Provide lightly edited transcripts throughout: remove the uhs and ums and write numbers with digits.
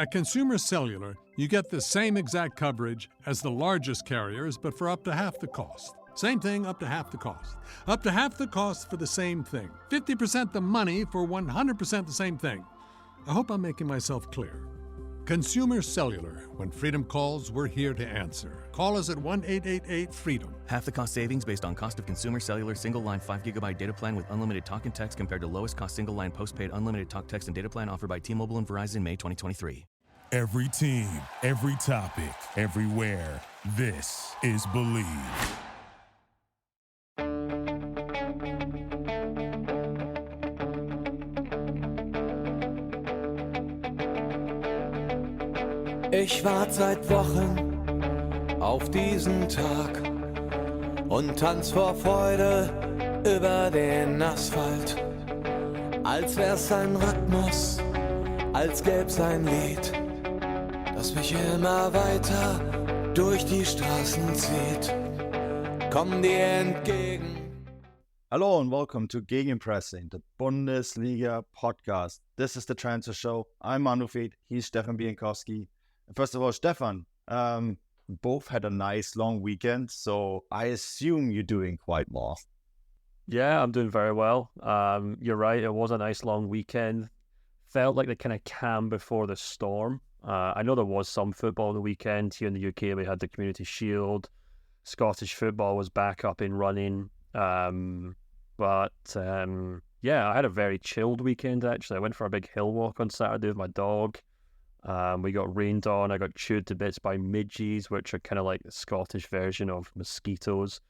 At Consumer Cellular, you get the same exact coverage as the largest carriers, but for up to half the cost. Same thing, up to half the cost. Up to half the cost for the same thing. 50% the money for 100% the same thing. I hope I'm making myself clear. Consumer Cellular. When freedom calls, we're here to answer. Call us at 1-888-FREEDOM. Half the cost savings based on cost of Consumer Cellular single-line 5GB data plan with unlimited talk and text compared to lowest cost single-line postpaid unlimited talk, text, and data plan offered by T-Mobile and Verizon May 2023. Every team, every topic, everywhere. This is Believe. Ich warte seit Wochen auf diesen Tag und tanz vor Freude über den Asphalt. Als wär's sein Rhythmus, als gäb's ein Lied, das mich immer weiter durch die Straßen zieht. Komm dir entgegen. Hello and welcome to Gegenpressing, the Bundesliga podcast. This is the transfer show. I'm Manu and he's Stefan Bienkowski. First of all, Stefan, both had a nice long weekend, so I assume you're doing quite well. Yeah, I'm doing very well. You're right, it was a nice long weekend. Felt like the kind of calm before the storm. I know there was some football on the weekend. Here in the UK, we had the Community Shield. Scottish football was back up and running. But I had a very chilled weekend, actually. I went for a big hill walk on Saturday with my dog. We got rained on. I got chewed to bits by midges, which are kind of like the Scottish version of mosquitoes.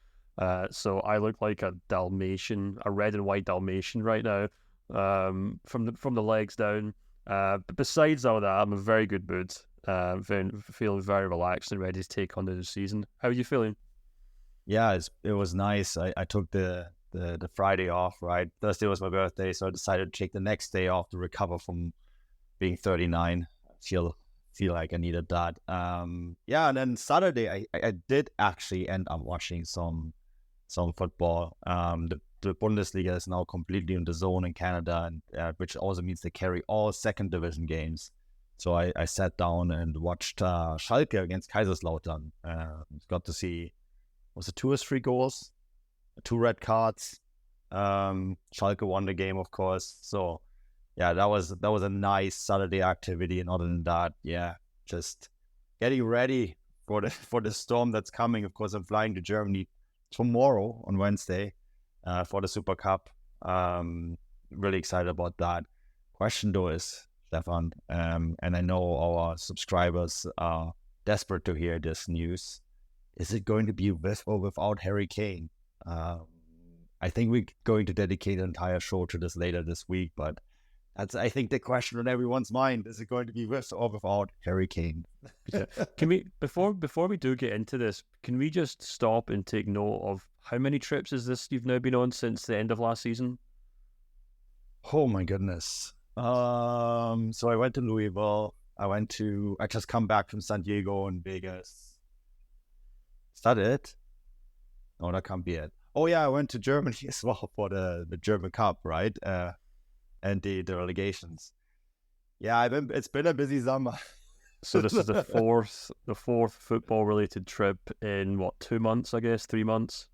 So I look like a Dalmatian, a red and white Dalmatian right now, from the legs down. But besides all that, I'm in a very good mood. Feeling very relaxed and ready to take on the new season. How are you feeling? Yeah, it was nice. I took the Friday off, right? Thursday was my birthday, so I decided to take the next day off to recover from being 39. Feel like I needed that. And then Saturday I did actually end up watching some football. The Bundesliga is now completely in the zone in Canada, and which also means they carry all second division games. So I sat down and watched Schalke against Kaiserslautern. Got to see, was it 2 or 3 goals, 2 red cards. Schalke won the game, of course. So yeah, that was a nice Saturday activity. And other than that, yeah, just getting ready for the storm that's coming. Of course, I'm flying to Germany tomorrow on Wednesday for the Super Cup. Really excited about that. Question though is, Stefan, and I know our subscribers are desperate to hear this news. Is it going to be with or without Harry Kane? I think we're going to dedicate an entire show to this later this week, but that's, I think, the question on everyone's mind. Is it going to be with or without Harry Kane? Can we, before we do get into this, can we just stop and take note of how many trips is this you've now been on since the end of last season? Oh my goodness. So I went to Louisville. I just come back from San Diego and Vegas. Is that it? No, that can't be it. Oh yeah, I went to Germany as well for the German Cup, right? And the relegations. Yeah, it's been a busy summer. So this is the fourth football related trip in 2 months, I guess, 3 months,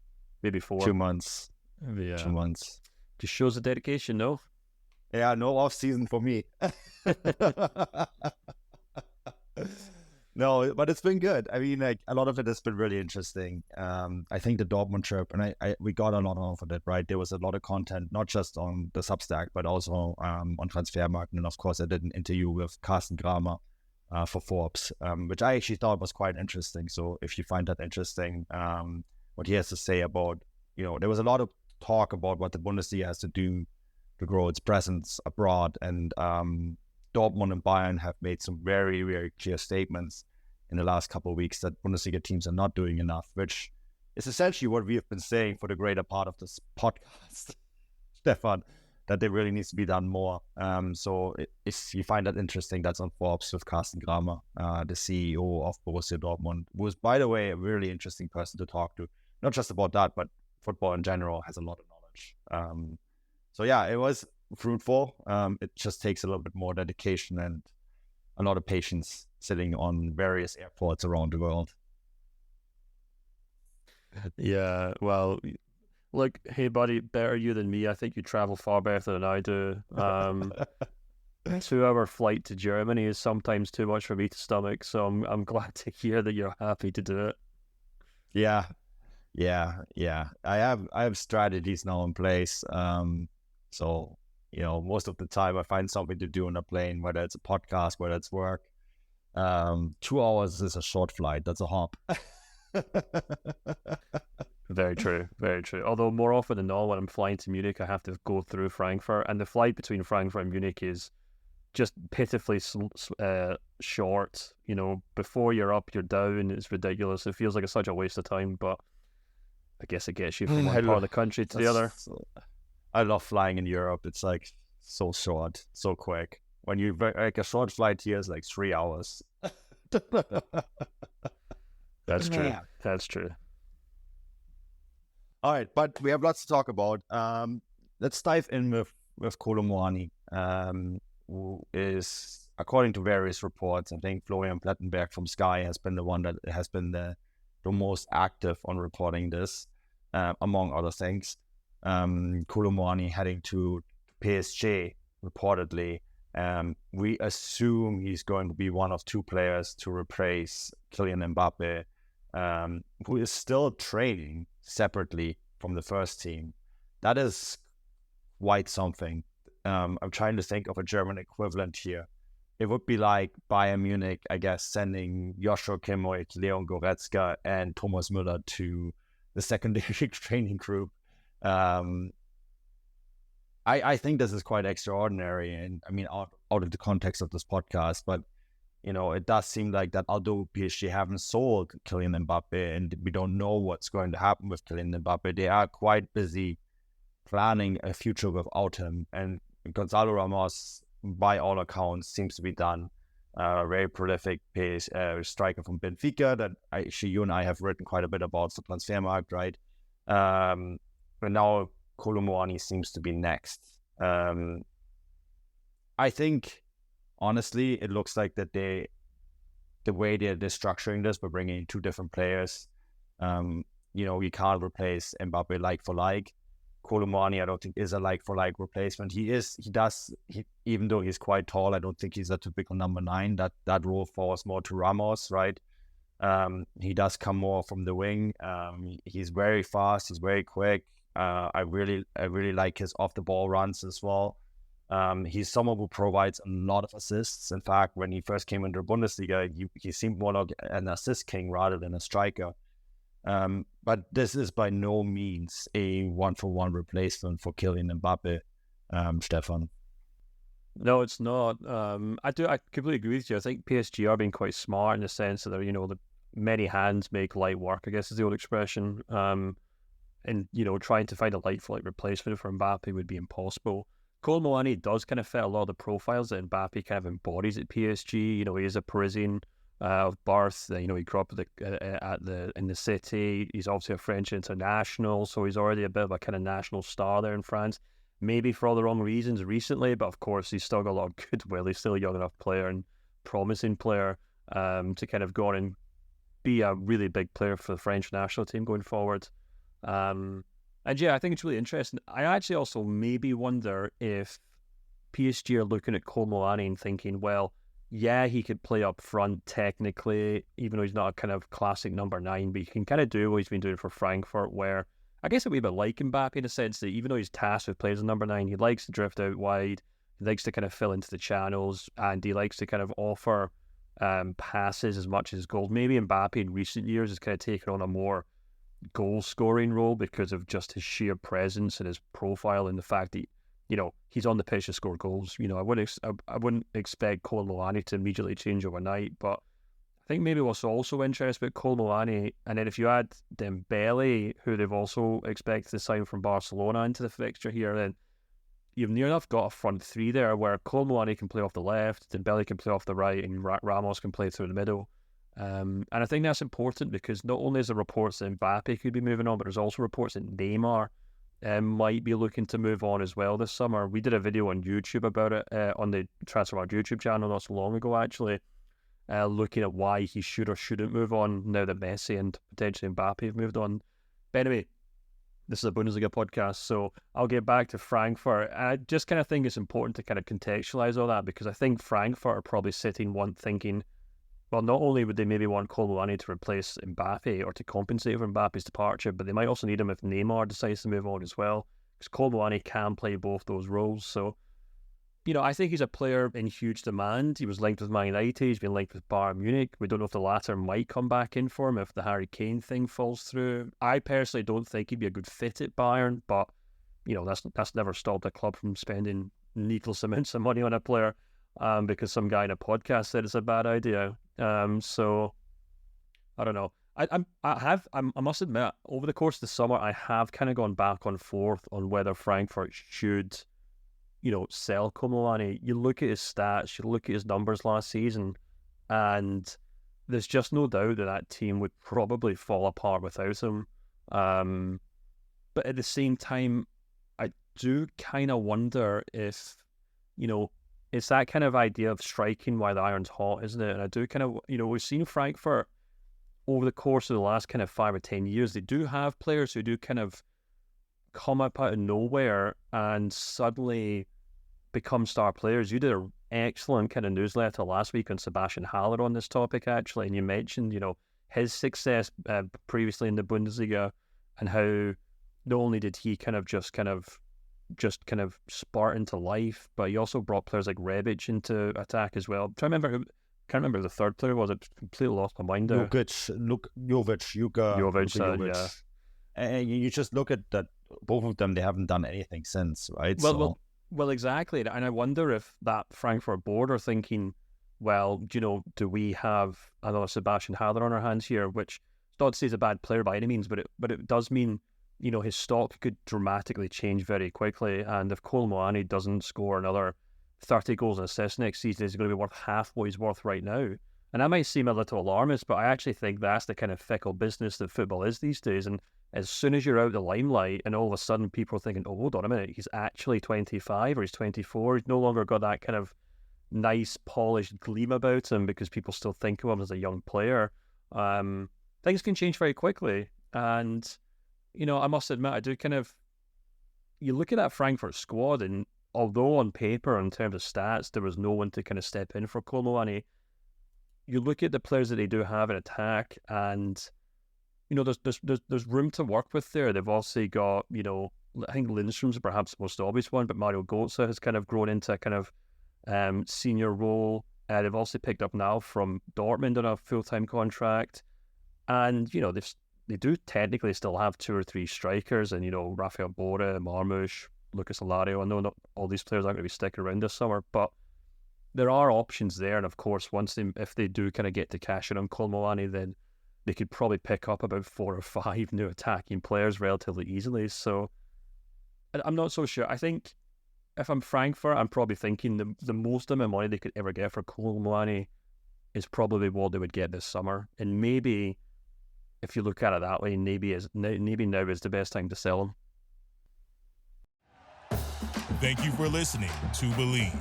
maybe 4. 2 months. Yeah. 2 months. Just shows the dedication, no? Yeah, no off season for me. No, but it's been good. I mean, like, a lot of it has been really interesting. I think the Dortmund trip, and we got a lot off of it, right? There was a lot of content, not just on the Substack, but also on Transfermarkt. And of course, I did an interview with Carsten Kramer for Forbes, which I actually thought was quite interesting. So if you find that interesting, what he has to say about, there was a lot of talk about what the Bundesliga has to do to grow its presence abroad. And Dortmund and Bayern have made some very, very clear statements in the last couple of weeks that Bundesliga teams are not doing enough, which is essentially what we have been saying for the greater part of this podcast, Stefan, that there really needs to be done more. So if you find that interesting, that's on Forbes with Carsten Kramer, the CEO of Borussia Dortmund, who is, by the way, a really interesting person to talk to. Not just about that, but football in general, has a lot of knowledge. So yeah, it was fruitful. It just takes a little bit more dedication and a lot of patience sitting on various airports around the world. Yeah, well, look, hey buddy, better you than me. I think you travel far better than I do. 2-hour flight to Germany is sometimes too much for me to stomach, so I'm glad to hear that you're happy to do it. Yeah. I have strategies now in place. So most of the time I find something to do on a plane, whether it's a podcast, whether it's work. 2 hours is a short flight. That's a hop. Very true. Although more often than not, when I'm flying to Munich, I have to go through Frankfurt, and the flight between Frankfurt and Munich is just pitifully short. Before you're up, you're down. It's ridiculous. It feels like it's such a waste of time, but I guess it gets you from one part of the country to the other. I love flying in Europe. It's like so short, so quick. When you like a short flight here is like 3 hours. That's true. That's true. All right, but we have lots to talk about. Let's dive in with Kolo Muani, who is, according to various reports, I think Florian Plettenberg from Sky has been the one that has been the most active on reporting this, among other things. Kolo Muani heading to PSG, reportedly. We assume he's going to be one of two players to replace Kylian Mbappe, who is still training separately from the first team. That is quite something. I'm trying to think of a German equivalent here. It would be like Bayern Munich, I guess, sending Joshua Kimmich, Leon Goretzka, and Thomas Müller to the secondary training group. I think this is quite extraordinary, and I mean, out of the context of this podcast, but it does seem like that although PSG haven't sold Kylian Mbappe and we don't know what's going to happen with Kylian Mbappe, they are quite busy planning a future without him. And Gonzalo Ramos, by all accounts, seems to be done. Very prolific striker from Benfica that actually you and I have written quite a bit about the Transfermarkt, right? But now Kolo Muani seems to be next. I think, honestly, it looks like that the way they're structuring this by bringing in two different players, you can't replace Mbappe like for like. Kolo Muani, I don't think, is a like for like replacement. Even though he's quite tall, I don't think he's a typical number 9. That role falls more to Ramos, right? He does come more from the wing. He's very fast. He's very quick. I really like his off the ball runs as well. He's someone who provides a lot of assists. In fact, when he first came into the Bundesliga, he seemed more like an assist king rather than a striker. But this is by no means a one-for-one replacement for Kylian Mbappe, Stefan. No, it's not. I completely agree with you. I think PSG are being quite smart in the sense that they're, the many hands make light work, I guess is the old expression. And trying to find a like-for-like replacement for Mbappe would be impossible. Kolo Muani does kind of fit a lot of the profiles that Mbappe kind of embodies at PSG. He is a Parisian of birth. He grew up in the city. He's obviously a French international, so he's already a bit of a kind of national star there in France. Maybe for all the wrong reasons recently, but of course he's still got a lot of goodwill. He's still a young enough player and promising player to kind of go on and be a really big player for the French national team going forward. And yeah, I think it's really interesting. I actually also maybe wonder if PSG are looking at Kolo Muani and thinking, well, yeah, he could play up front technically, even though he's not a kind of classic number 9, but he can kind of do what he's been doing for Frankfurt, where I guess it would be a bit like Mbappe in a sense that even though he's tasked with playing as a number 9, he likes to drift out wide, he likes to kind of fill into the channels, and he likes to kind of offer passes as much as goals. Maybe Mbappe in recent years has kind of taken on a more goal-scoring role because of just his sheer presence and his profile and the fact that he's on the pitch to score goals. I wouldn't expect Kolo Muani to immediately change overnight, but I think maybe what's also interesting about Kolo Muani, and then if you add Dembele, who they've also expected to sign from Barcelona, into the fixture here, then you've near enough got a front 3 there where Kolo Muani can play off the left, Dembele can play off the right, and Ramos can play through the middle. And I think that's important because not only is there reports that Mbappe could be moving on, but there's also reports that Neymar might be looking to move on as well this summer. We did a video on YouTube about it, on the Transfermarkt YouTube channel not so long ago, actually, looking at why he should or shouldn't move on now that Messi and potentially Mbappe have moved on. But anyway, this is a Bundesliga podcast, so I'll get back to Frankfurt. I just kind of think it's important to kind of contextualize all that, because I think Frankfurt are probably sitting thinking, well, not only would they maybe want Kolo Muani to replace Mbappe or to compensate for Mbappe's departure, but they might also need him if Neymar decides to move on as well, because Kolo Muani can play both those roles. So, I think he's a player in huge demand. He was linked with Man United. He's been linked with Bayern Munich. We don't know if the latter might come back in for him if the Harry Kane thing falls through. I personally don't think he'd be a good fit at Bayern, but, that's never stopped a club from spending needless amounts of money on a player because some guy in a podcast said it's a bad idea. So, I don't know. I must admit, over the course of the summer, I have kind of gone back and forth on whether Frankfurt should sell Kolo Muani. You look at his stats, you look at his numbers last season, and there's just no doubt that team would probably fall apart without him. But at the same time, I do kind of wonder if, it's that kind of idea of striking while the iron's hot, isn't it? And I do kind of, we've seen Frankfurt over the course of the last kind of 5 or 10 years, they do have players who do kind of come up out of nowhere and suddenly become star players. You did an excellent kind of newsletter last week on Sebastian Haller on this topic, actually, and you mentioned, his success previously in the Bundesliga and how not only did he just kind of spark into life, but he also brought players like Rebic into attack as well. Can't remember who the third player was. I completely lost my mind there. Jovic. Yeah. And you just look at that. Both of them, they haven't done anything since, right? Well, exactly. And I wonder if that Frankfurt board are thinking, well, do we have another Sebastian Haller on our hands here? Which, not to say he's a bad player by any means, but it does mean, his stock could dramatically change very quickly. And if Kolo Muani doesn't score another 30 goals and assists next season, he's going to be worth half what he's worth right now. And that might seem a little alarmist, but I actually think that's the kind of fickle business that football is these days. And as soon as you're out of the limelight and all of a sudden people are thinking, oh, hold on a minute, he's actually 25 or he's 24, he's no longer got that kind of nice, polished gleam about him because people still think of him as a young player. Things can change very quickly. And, I must admit, I do you look at that Frankfurt squad, and although on paper, in terms of stats, there was no one to kind of step in for Kolo Muani, you look at the players that they do have in attack, and there's room to work with there. They've also got, I think Lindstrom's perhaps the most obvious one, but Mario Götze has kind of grown into a kind of senior role. They've also picked up now from Dortmund on a full-time contract, and they do technically still have 2 or 3 strikers, and Rafael Bora, Marmoush, Lucas Alario. I know not all these players aren't going to be sticking around this summer, but there are options there. And of course, if they do kind of get to cash in on Kolo Muani, then they could probably pick up about 4 or 5 new attacking players relatively easily. So I'm not so sure. I think if I'm Frankfurt, I'm probably thinking the most amount of money they could ever get for Kolo Muani is probably what they would get this summer. And maybe, if you look at it that way, maybe now is the best time to sell him. Thank you for listening to Believe.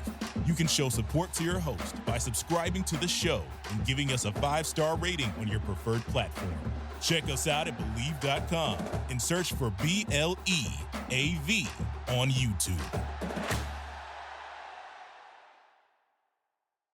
You can show support to your host by subscribing to the show and giving us a 5-star rating on your preferred platform. Check us out at Believe.com and search for BLEAV on YouTube.